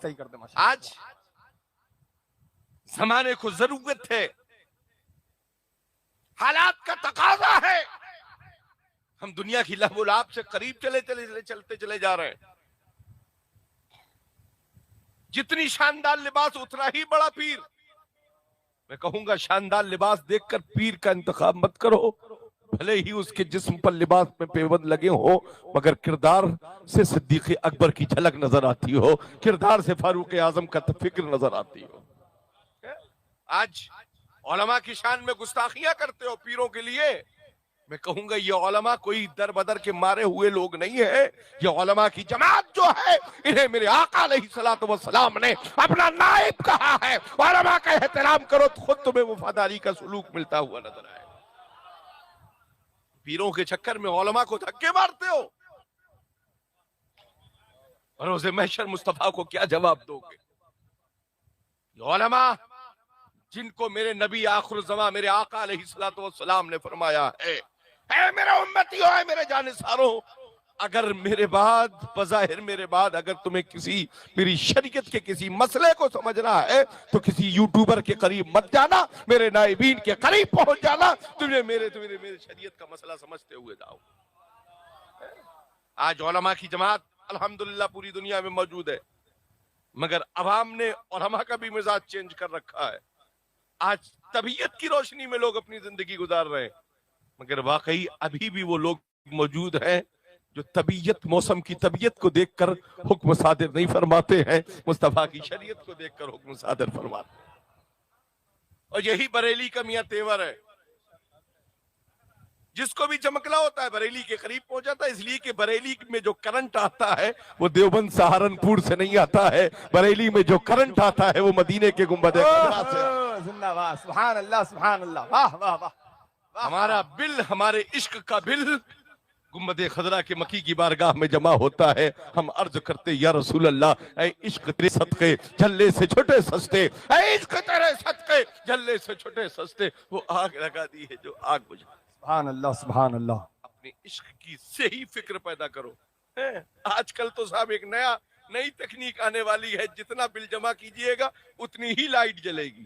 صحیح کر دے. آج زمانے کو ضرورت ہے، حالات کا تقاضا ہے، ہم دنیا کی لہو و لعب سے قریب چلتے چلے جا رہے ہیں. جتنی شاندار لباس اتنا ہی بڑا پیر. میں کہوں گا شاندار لباس دیکھ کر پیر کا انتخاب مت کرو، بھلے ہی اس کے جسم پر لباس میں پیوند لگے ہو، مگر کردار سے صدیق اکبر کی جھلک نظر آتی ہو، کردار سے فاروق اعظم کا فکر نظر آتی ہو. آج علماء کی شان میں گستاخیاں کرتے ہو پیروں کے لیے. میں کہوں گا یہ علماء کوئی در بدر کے مارے ہوئے لوگ نہیں ہیں. یہ علماء کی جماعت جو ہے انہیں میرے آقا علیہ الصلوۃ والسلام نے اپنا نائب کہا ہے. علماء کا احترام کرو تو خود تمہیں وفاداری کا سلوک ملتا ہوا نظر آئے. پیروں کے چکر میں علماء کو دھکے مارتے ہو. روز محشر مصطفیٰ کو کیا جواب دو گے؟ یہ علماء جن کو میرے نبی آخر الزمان میرے آقا علیہ الصلوۃ والسلام نے فرمایا ہے اے میرے امتی ہو، اے میرے جانثاروں، اگر میرے بعد بظاہر میرے بعد اگر تمہیں کسی میری شریعت کے کسی مسئلے کو سمجھنا ہے تو کسی یوٹیوبر کے قریب مت جانا، میرے نائبین کے قریب پہنچ جانا، تمہیں میرے شریعت کا مسئلہ سمجھتے ہوئے جاؤ. آج علماء کی جماعت الحمدللہ پوری دنیا میں موجود ہے، مگر عوام نے علماء کا بھی مزاج چینج کر رکھا ہے. آج طبیعت کی روشنی میں لوگ اپنی زندگی گزار رہے ہیں، مگر واقعی ابھی بھی وہ لوگ موجود ہیں جو طبیعت موسم کی طبیعت کو دیکھ کر حکم صادر نہیں فرماتے ہیں، مصطفیٰ کی شریعت کو دیکھ کر حکم صادر فرماتے ہیں. اور یہی بریلی کا میاں تیور ہے. جس کو بھی چمکلا ہوتا ہے بریلی کے قریب پہنچ جاتا ہے، اس لیے کہ بریلی میں جو کرنٹ آتا ہے وہ دیوبند سہارنپور سے نہیں آتا ہے. بریلی میں جو کرنٹ آتا ہے وہ مدینے کے گنبد خضرا سے. زندہ باد. سبحان اللہ سبحان اللہ. واہ واہ واہ. ہمارا بل، ہمارے عشق کا بل گنبد خضرا کے مکی کی بارگاہ میں جمع ہوتا ہے. ہم عرض کرتے یا رسول اللہ، اے عشق تیرے صدقے جھلے سے چھوٹے سستے، اے عشق تیرے صدقے جھلے سے چھوٹے سستے. وہ آگ لگا دی ہے جو آگ بجھا. سبحان اللہ سبحان اللہ. اپنے عشق کی صحیح فکر پیدا کرو. آج کل تو صاحب ایک نئی تکنیک آنے والی ہے، جتنا بل جمع کیجئے گا اتنی ہی لائٹ جلے گی،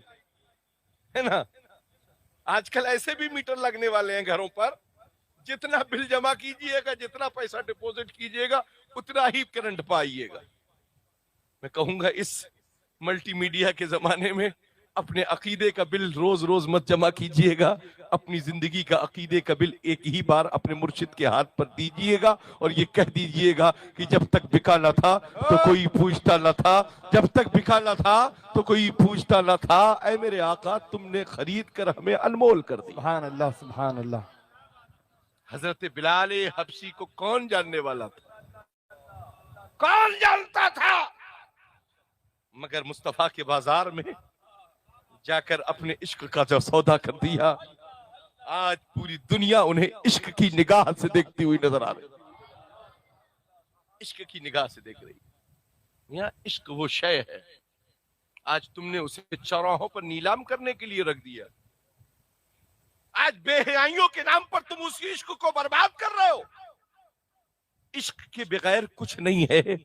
ہے نا. آج کل ایسے بھی میٹر لگنے والے ہیں گھروں پر، جتنا بل جمع کیجئے گا، جتنا پیسہ ڈپوزٹ کیجئے گا اتنا ہی کرنٹ پائیے گا. میں کہوں گا اس ملٹی میڈیا کے زمانے میں اپنے عقیدے کا بل روز روز مت جمع کیجئے گا. اپنی زندگی کا عقیدے کا بل ایک ہی بار اپنے مرشد کے ہاتھ پر دیجئے گا اور یہ کہہ دیجئے گا کہ جب تک بکا نہ تھا تو کوئی پوچھتا نہ تھا، جب تک بکا نہ تھا تو کوئی پوچھتا نہ تھا، اے میرے آقا تم نے خرید کر ہمیں انمول کر دی. سبحان اللہ سبحان اللہ. حضرت بلال حبشی کو کون جاننے والا تھا؟ کون جانتا تھا؟ مگر مصطفیٰ کے بازار میں جا کر اپنے عشق کا جو سودا کر دیا، آج پوری دنیا انہیں عشق کی نگاہ سے دیکھتی ہوئی نظر آ رہی. عشق کی نگاہ سے دیکھ رہی. میاں عشق وہ شے ہے، آج تم نے اسے چوراہوں پر نیلام کرنے کے لیے رکھ دیا. آج بے حیائیوں کے نام پر تم اسی عشق کو برباد کر رہے ہو. عشق کے بغیر کچھ نہیں ہے،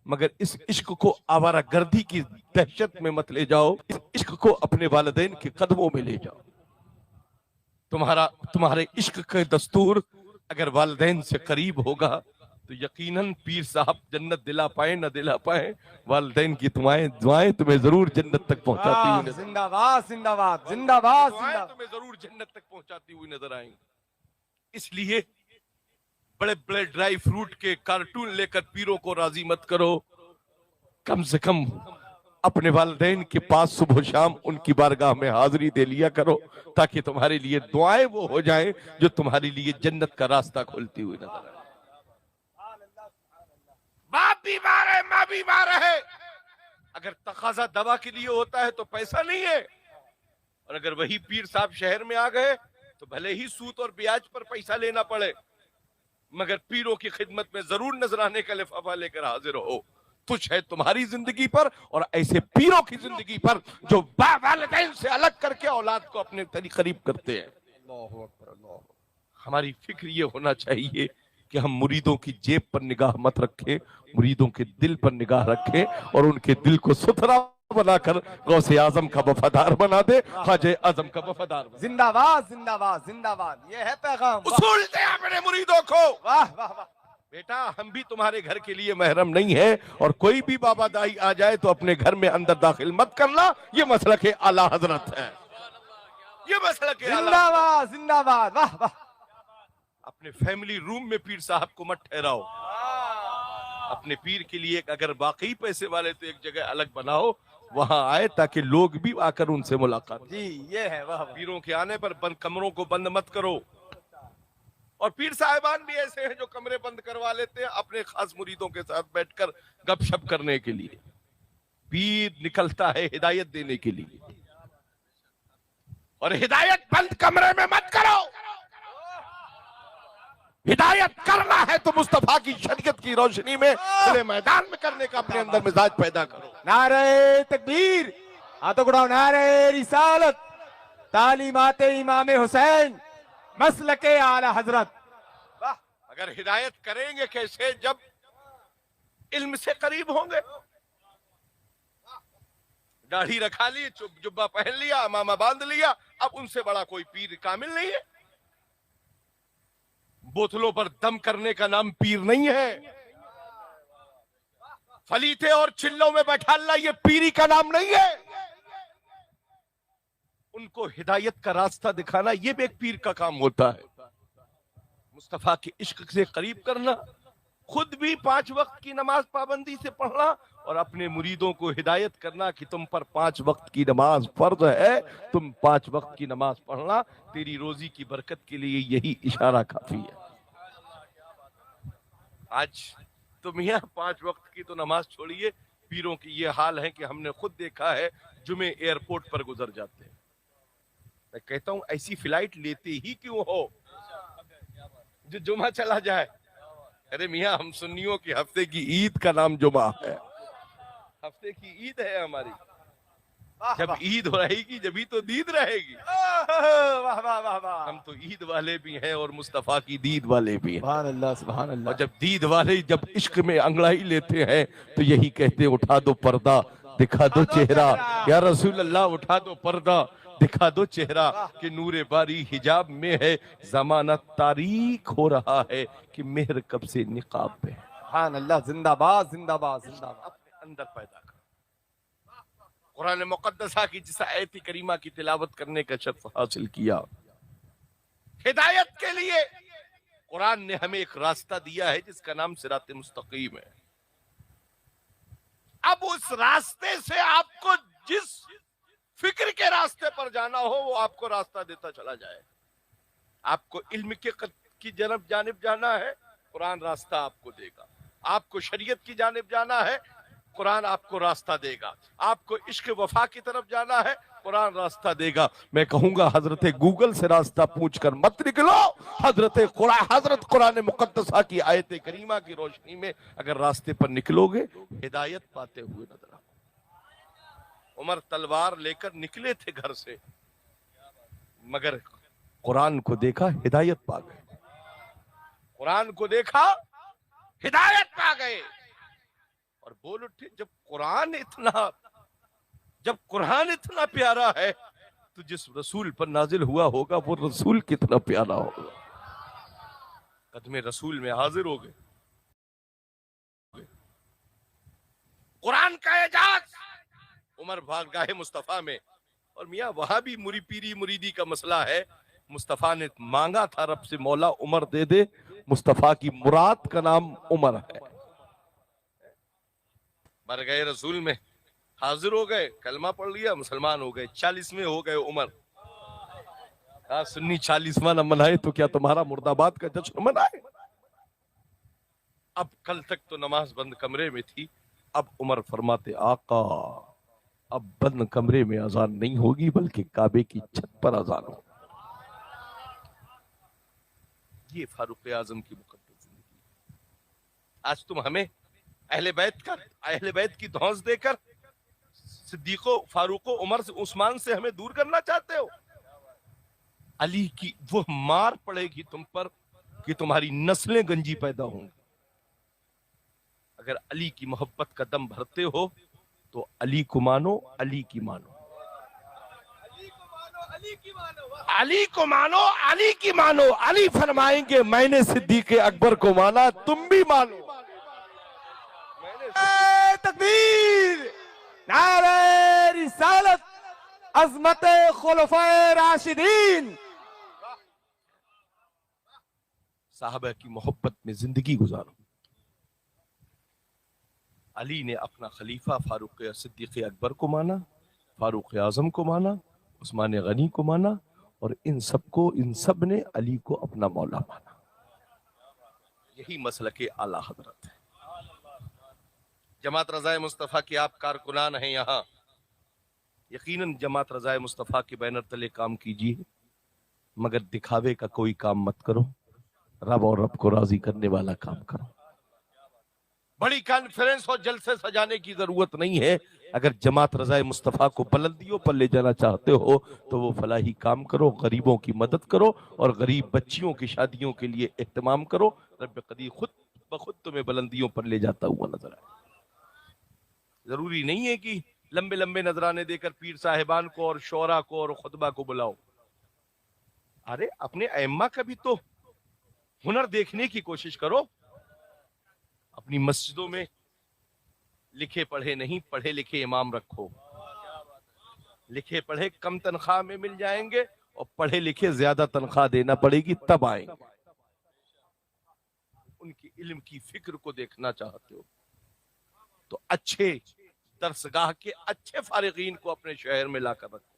مگر اس عشق کو آوارہ گردی کی دہشت میں مت لے جاؤ. اس عشق کو اپنے والدین کے قدموں میں لے جاؤ. تمہارے عشق کا دستور اگر والدین سے قریب ہوگا تو یقیناً پیر صاحب جنت دلا پائیں نہ دلا پائیں، والدین کی دعائیں تمہیں ضرور جنت تک پہنچاتی ہوئی نظر. زندہ باد زندہ باد زندہ باد. دعائیں تمہیں ضرور جنت تک پہنچاتی ہوئی نظر آئیں. اس لیے بڑے بڑے ڈرائی فروٹ کے کارٹون لے کر پیروں کو راضی مت کرو. کم سے کم اپنے والدین کے پاس صبح و شام ان کی بارگاہ میں حاضری دے لیا کرو، تاکہ تمہارے لیے دعائیں وہ ہو جائیں جو تمہارے لیے جنت کا راستہ کھولتی ہوئی نظر آئے. باپ بیمار ہے، ماں بیمار ہے، اگر تقاضا دوا کے لیے ہوتا ہے تو پیسہ نہیں ہے، اور اگر وہی پیر صاحب شہر میں آ گئے تو بھلے ہی سود اور بیاج پر پیسہ لینا پڑے، مگر پیروں کی خدمت میں ضرور نذرانے کا لفافہ لے کر حاضر ہو. تجھ ہے تمہاری زندگی پر اور ایسے پیروں کی زندگی پر جو والدین سے الگ کر کے اولاد کو اپنے قریب کرتے ہیں. اللہ اکبر اللہ. ہماری فکر یہ ہونا چاہیے کہ ہم مریدوں کی جیب پر نگاہ مت رکھیں، مریدوں کے دل پر نگاہ رکھیں اور ان کے دل کو ستھرا بنا کر غوث اعظم کا وفادار بنا دے، خواجہ اعظم کا وفادار بنا دے۔ زندہ باد زندہ باد زندہ باد، یہ ہے پیغام۔ واہ اصول دے اپنے مریدوں کو، واہ واہ واہ۔ بیٹا ہم بھی تمہارے گھر کے لیے محرم نہیں ہے، اور کوئی بھی بابا دائی آ جائے تو اپنے گھر میں اندر داخل مت کرنا، یہ مسلک اعلیٰ حضرت ہے، یہ مسلک اعلیٰ۔ زندہ باد زندہ باد، واہ واہ۔ اپنے فیملی روم میں پیر صاحب کو مت ٹھہراؤ، اپنے پیر کے لیے اگر واقعی پیسے والے تو ایک جگہ الگ بناؤ، وہاں آئے تاکہ لوگ بھی آ کر ان سے ملاقات کریں۔ جی یہ ہے، واہ واہ۔ پیروں کے آنے پر بند کمروں کو بند مت کرو، اور پیر صاحبان بھی ایسے ہیں جو کمرے بند کروا لیتے ہیں اپنے خاص مریدوں کے ساتھ بیٹھ کر گپ شپ کرنے کے لیے۔ پیر نکلتا ہے ہدایت دینے کے لیے، اور ہدایت بند کمرے میں مت کرو، ہدایت کرنا ہے تو مصطفیٰ کی شریعت کی روشنی میں کھلے میدان میں کرنے کا اپنے اندر مزاج پیدا کرو۔ نعرہ تکبیر، ہاتھوں کو اٹھاؤ، نعرہ رسالت، تعلیمات امام حسین، مسلک اعلی حضرت۔ واہ۔ اگر ہدایت کریں گے کیسے؟ جب علم سے قریب ہوں گے، داڑھی رکھا لی، جبہ پہن لیا، امامہ باندھ لیا، اب ان سے بڑا کوئی پیر کامل نہیں ہے۔ بوتلوں پر دم کرنے کا نام پیر نہیں ہے، فلیتے اور چلوں میں بیٹھالنا یہ پیری کا نام نہیں ہے۔ ان کو ہدایت کا راستہ دکھانا یہ بھی ایک پیر کا کام ہوتا ہے۔ مصطفیٰ کے عشق سے قریب کرنا، خود بھی 5 وقت کی نماز پابندی سے پڑھنا، اور اپنے مریدوں کو ہدایت کرنا کہ تم پر 5 وقت کی نماز فرض ہے، تم 5 وقت کی نماز پڑھنا، تیری روزی کی برکت کے لیے یہی اشارہ کافی ہے۔ آج تم یہاں 5 وقت کی تو نماز چھوڑیے، پیروں کی یہ حال ہے کہ ہم نے خود دیکھا ہے، جمعے ایئرپورٹ پر گزر جاتے ہیں۔ میں کہتا ہوں ایسی فلائٹ لیتے ہی کیوں ہو جو جمعہ چلا جائے؟ ارے میاں ہم سنیوں کی ہفتے کی عید کا نام جمعہ ہے، ہفتے کی عید ہے ہماری، جب عید رہے گی جبھی تو دید رہے گی۔ واہ واہ واہ واہ۔ ہم تو عید والے بھی ہیں اور مصطفیٰ کی دید والے بھی ہیں، سبحان اللہ سبحان اور اللہ۔ جب دید والے جب عشق میں انگڑائی لیتے ہیں تو یہی کہتے ہیں اٹھا دو پردہ دکھا دو چہرہ، یا رسول اللہ اٹھا دو پردہ دکھا دو چہرہ، کہ نور باری حجاب میں ہے، زمانہ تاریک ہو رہا ہے کہ مہر کب سے نقاب میں ہے۔ سبحان اللہ، زندہ باد زندہ باد زندہ باد۔ اپنے اندر پیدا کر۔ قرآن مقدسہ کی جس آیت کریمہ کی تلاوت کرنے کا شرف حاصل کیا، ہدایت کے لیے قرآن نے ہمیں ایک راستہ دیا ہے جس کا نام صراط مستقیم ہے۔ اب اس راستے سے آپ کو جس فکر کے راستے پر جانا ہو وہ آپ کو راستہ دیتا چلا جائے۔ آپ کو علم کی جانب جانا ہے، قرآن راستہ آپ کو دے گا۔ آپ کو شریعت کی جانب جانا ہے، قرآن آپ کو راستہ دے گا۔ آپ کو عشق وفا کی طرف جانا ہے، قرآن راستہ دے گا۔ میں کہوں گا حضرت گوگل سے راستہ پوچھ کر مت نکلو، حضرت قرآن مقدسہ کی آیت کریمہ کی روشنی میں اگر راستے پر نکلو گے ہدایت پاتے ہوئے نظر آؤ۔ عمر تلوار لے کر نکلے تھے گھر سے، مگر قرآن کو دیکھا ہدایت پا گئے، قرآن کو دیکھا ہدایت پا گئے، اور بول اٹھے جب قرآن اتنا پیارا ہے تو جس رسول پر نازل ہوا ہوگا وہ رسول کتنا پیارا ہوگا۔ قدم رسول میں حاضر ہو گئے، قرآن کا اعجاز عمر بارگاہ مصطفیٰ میں، اور میاں وہاں بھی پیری مریدی کا مسئلہ ہے۔ مصطفیٰ نے مانگا تھا رب سے، مولا عمر دے دے، مصطفیٰ کی مراد کا نام عمر ہے۔ بارگاہ رسول میں حاضر ہو گئے، کلمہ پڑھ لیا، مسلمان ہو گئے، 40ویں ہو گئے عمر۔ سنی 40واں نہ منائے تو کیا تمہارا مرد آباد کا جشن منائے؟ اب کل تک تو نماز بند کمرے میں تھی، اب عمر فرماتے آقا اب بند کمرے میں اذان نہیں ہوگی بلکہ کعبے کی چھت پر اذان ہوگی۔ یہ فاروق اعظم کی مقدس زندگی۔ آج تم ہمیں اہل بیت کی دھونس دے کر صدیق و فاروق و عمر سے عثمان سے ہمیں دور کرنا چاہتے ہو۔ علی کی وہ مار پڑے گی تم پر کہ کہ تمہاری نسلیں گنجی پیدا ہوں گی۔ اگر علی کی محبت کا دم بھرتے ہو تو علی کو مانو، علی کی مانو، علی کو مانو، علی کی مانو۔ علی فرمائیں گے میں نے صدیق اکبر کو مانا، تم بھی مانو۔ تکبیر، نعرہ رسالت، عظمت خلفائے راشدین، صحابہ کی محبت میں زندگی گزارو۔ علی نے اپنا خلیفہ فاروق صدیق اکبر کو مانا، فاروق اعظم کو مانا، عثمان غنی کو مانا، اور ان سب نے علی کو اپنا مولا مانا۔ یہی مسلک اعلیٰ حضرت ہے۔ جماعت رضائے مصطفیٰ کی آپ کارکنان ہیں یہاں، یقیناً جماعت رضائے مصطفیٰ کے بینر تلے کام کیجیے، مگر دکھاوے کا کوئی کام مت کرو، رب اور رب کو راضی کرنے والا کام کرو۔ بڑی کانفرنس اور جلسے سجانے کی ضرورت نہیں ہے۔ اگر جماعت رضائے مصطفیٰ کو بلندیوں پر لے جانا چاہتے ہو تو وہ فلاحی کام کرو، غریبوں کی مدد کرو، اور غریب بچیوں کی شادیوں کے لیے اہتمام کرو۔ رب قدیر خود بخود تمہیں بلندیوں پر لے جاتا ہوا نظر آئے۔ ضروری نہیں ہے کہ لمبے لمبے نذرانے دے کر پیر صاحبان کو اور شعراء کو اور خطبہ کو بلاؤ۔ ارے اپنے ائمہ کا بھی تو ہنر دیکھنے کی کوشش کرو۔ اپنی مسجدوں میں لکھے پڑھے نہیں، پڑھے لکھے امام رکھو۔ لکھے پڑھے کم تنخواہ میں مل جائیں گے، اور پڑھے لکھے زیادہ تنخواہ دینا پڑے گی تب آئیں گے۔ ان کی علم کی فکر کو دیکھنا چاہتے ہو تو اچھے درسگاہ کے اچھے فارغین کو اپنے شہر میں لا کر رکھو۔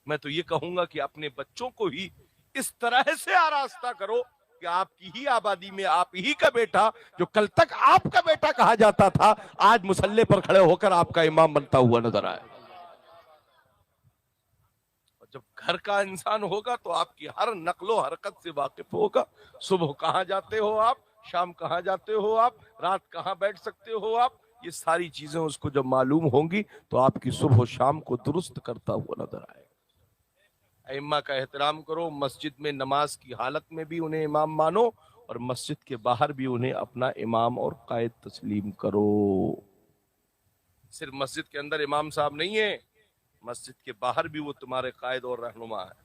میں تو یہ کہوں گا کہ اپنے بچوں کو ہی اس طرح سے آراستہ کرو کہ آپ کی ہی آبادی میں آپ ہی کا بیٹا، جو کل تک آپ کا بیٹا کہا جاتا تھا، آج مصلے پر کھڑے ہو کر آپ کا امام بنتا ہوا نظر آئے۔ اور جب گھر کا انسان ہوگا تو آپ کی ہر نقل و حرکت سے واقف ہوگا۔ صبح کہاں جاتے ہو آپ، شام کہاں جاتے ہو آپ، رات کہاں بیٹھ سکتے ہو آپ، یہ ساری چیزیں اس کو جب معلوم ہوں گی تو آپ کی صبح و شام کو درست کرتا ہوا نظر آئے۔ ائمہ کا احترام کرو، مسجد میں نماز کی حالت میں بھی انہیں امام مانو، اور مسجد کے باہر بھی انہیں اپنا امام اور قائد تسلیم کرو۔ صرف مسجد کے اندر امام صاحب نہیں ہے، مسجد کے باہر بھی وہ تمہارے قائد اور رہنما ہے۔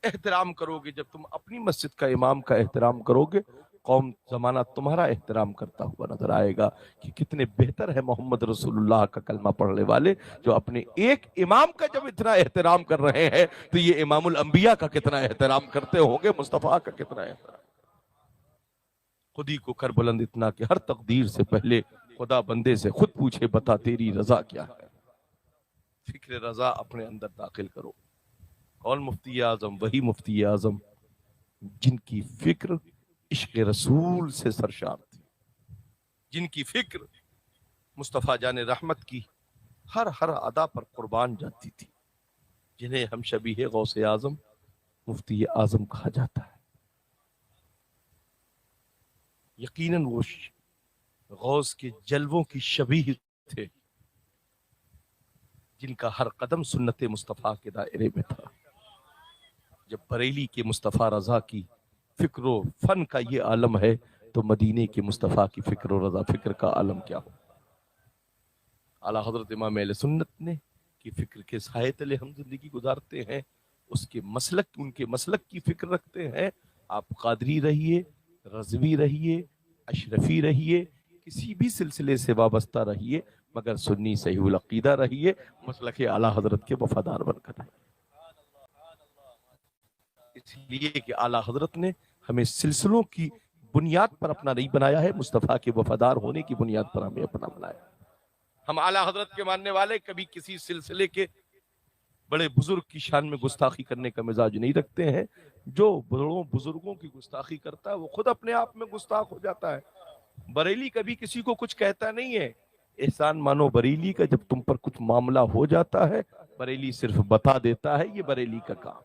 احترام کرو گے، جب تم اپنی مسجد کا امام کا احترام کرو گے، قوم زمانہ تمہارا احترام کرتا ہوا نظر آئے گا کہ کتنے بہتر ہے محمد رسول اللہ کا کلمہ پڑھنے والے، جو اپنے ایک امام کا جب اتنا احترام کر رہے ہیں تو یہ امام الانبیاء کا کتنا احترام کرتے ہوں گے، مصطفیٰ کا کتنا احترام۔ خود ہی کو کر بلند اتنا کہ ہر تقدیر سے پہلے خدا بندے سے خود پوچھے بتا تیری رضا کیا ہے۔ فکر رضا اپنے اندر داخل کرو۔ کون مفتی اعظم؟ وہی مفتی اعظم جن کی فکر عشق رسول سے سرشار تھی، جن کی فکر مصطفیٰ جان رحمت کی ہر ادا پر قربان جاتی تھی، جنہیں ہم شبیہ غوث اعظم مفتی اعظم کہا جاتا ہے۔ یقیناً وہ غوث کے جلووں کی شبیہ تھے، جن کا ہر قدم سنت مصطفیٰ کے دائرے میں تھا۔ جب بریلی کے مصطفیٰ رضا کی فکر و فن کا یہ عالم ہے تو مدینے کے مصطفیٰ کی فکر و رضا فکر کا عالم کیا ہو۔ اعلیٰ حضرت امام اہل سنت نے کی فکر کے سائے تلے ہم زندگی گزارتے ہیں، ان کے مسلک کی فکر رکھتے ہیں۔ آپ قادری رہیے، رضوی رہیے، اشرفی رہیے، کسی بھی سلسلے سے وابستہ رہیے، مگر سنی صحیح العقیدہ رہیے، مسلک اعلیٰ حضرت کے وفادار بن کر رہیے۔ اس لیے کہ اعلیٰ حضرت نے ہمیں سلسلوں کی بنیاد پر اپنا نہیں بنایا ہے، مصطفیٰ کے وفادار ہونے کی بنیاد پر ہمیں اپنا بنایا۔ ہم اعلیٰ حضرت کے ماننے والے کبھی کسی سلسلے کے بڑے بزرگ کی شان میں گستاخی کرنے کا مزاج نہیں رکھتے ہیں۔ جو بزرگوں کی گستاخی کرتا ہے وہ خود اپنے آپ میں گستاخ ہو جاتا ہے۔ بریلی کبھی کسی کو کچھ کہتا نہیں ہے۔ احسان مانو بریلی کا، جب تم پر کچھ معاملہ ہو جاتا ہے بریلی صرف بتا دیتا ہے، یہ بریلی کا کام۔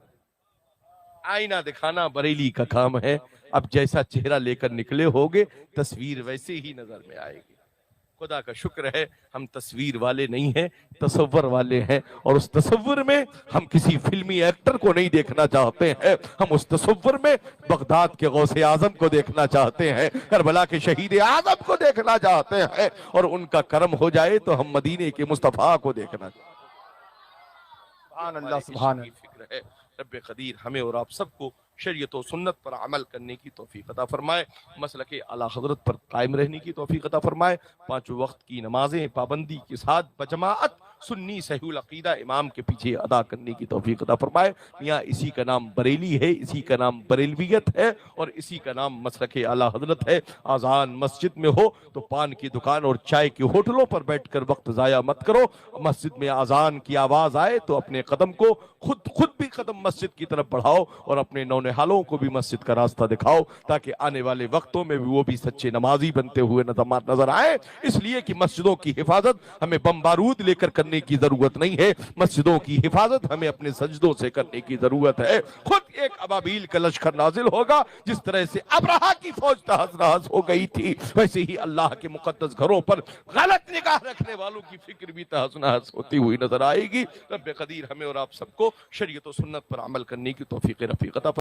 آئینہ دکھانا بریلی کا کام ہے۔ اب جیسا چہرہ لے کر نکلے ہوگے تصویر ویسے ہی نظر میں آئے گی۔ خدا کا شکر ہے ہم تصویر والے نہیں ہیں، تصور والے ہیں، اور اس تصور میں ہم کسی فلمی ایکٹر کو نہیں دیکھنا چاہتے ہیں، ہم اس تصور میں بغداد کے غوث اعظم کو دیکھنا چاہتے ہیں، کربلا کے شہید اعظم کو دیکھنا چاہتے ہیں، اور ان کا کرم ہو جائے تو ہم مدینے کے مصطفیٰ کو دیکھنا چاہتے ہیں۔ سبحان اللہ سبحان کی فکر ہے۔ رب قدیر ہمیں اور آپ سب کو شریعت و سنت پر عمل کرنے کی توفیق عطا فرمائے، مسلک اعلی حضرت پر قائم رہنے کی توفیق عطا فرمائے، پانچوں وقت کی نمازیں پابندی کے ساتھ بجماعت سنی صحیح العقیدہ امام کے پیچھے ادا کرنے کی توفیق عطا فرمائے۔ میاں اسی کا نام بریلی ہے، اسی کا نام بریلویت ہے، اور اسی کا نام مسلک اعلی حضرت ہے۔ آذان مسجد میں ہو تو پان کی دکان اور چائے کی ہوٹلوں پر بیٹھ کر وقت ضائع مت کرو، مسجد میں آذان کی آواز آئے تو اپنے قدم کو خود بھی قدم مسجد کی طرف بڑھاؤ، اور اپنے نونہالوں کو بھی مسجد کا راستہ دکھاؤ، تاکہ آنے والے وقتوں میں بھی وہ بھی سچے نمازی بنتے ہوئے نظر آئے۔ اس لیے کہ مسجدوں کی حفاظت ہمیں بم بارود لے کر کرنے کی ضرورت نہیں ہے، مسجدوں کی حفاظت ہمیں اپنے سجدوں سے کرنے کی ضرورت ہے۔ خود ایک ابابیل کا لشکر نازل ہوگا، جس طرح سے ابرہہ کی فوج تہس نہس ہو گئی تھی، ویسے ہی اللہ کے مقدس گھروں پر غلط نگاہ رکھنے والوں کی فکر بھی تہس نہس ہوتی ہوئی نظر آئے گی۔ رب قدیر ہمیں اور آپ سب کو شریعت و سنت پر عمل کرنے کی توفیق رفیق عطا فرمائے۔